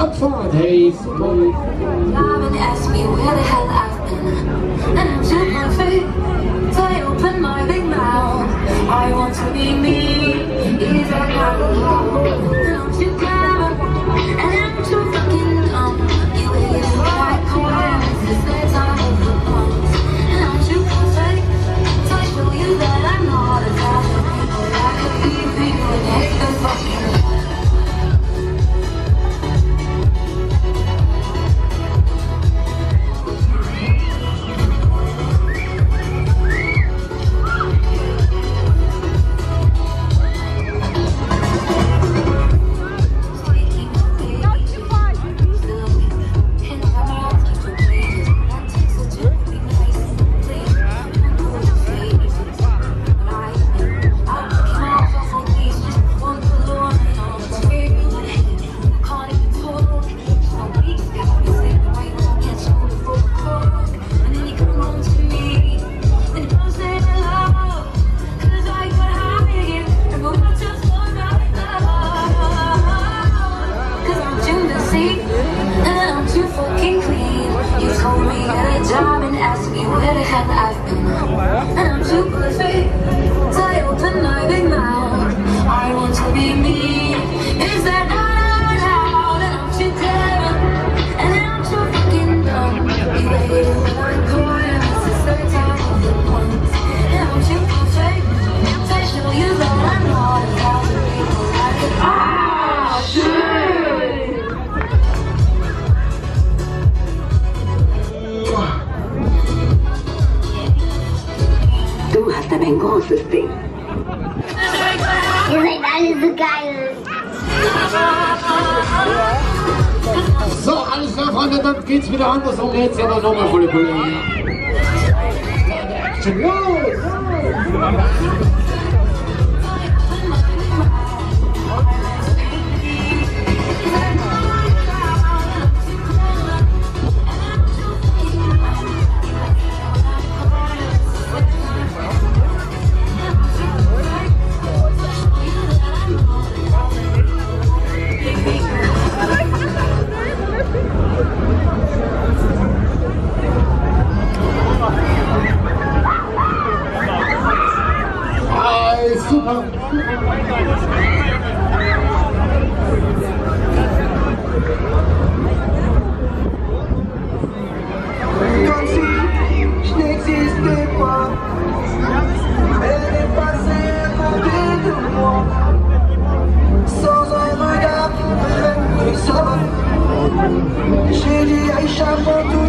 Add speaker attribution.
Speaker 1: Abfahrt, hey.
Speaker 2: Ask me where the hell I've been, and I'm too perfect. So I open my big mouth. I want to be me. Is that how it goes? And I'm too clever, and I'm too fucking dumb. You hate it like corn. It's the time of the ones. And I'm too perfect. So I show you that I'm not a type of people that could be people next to fucking.
Speaker 3: Du hast aber ein großes Ding. Ihr seid alle so geil.
Speaker 1: So, alles klar, Freunde, dann geht's wieder anders und jetzt aber nochmal volle Pulle. Action, los! Super!
Speaker 4: Comme si je n'existais pas, elle est passée à côté de moi, sans un regard, ça va. J'ai dit Aïcha pour tout.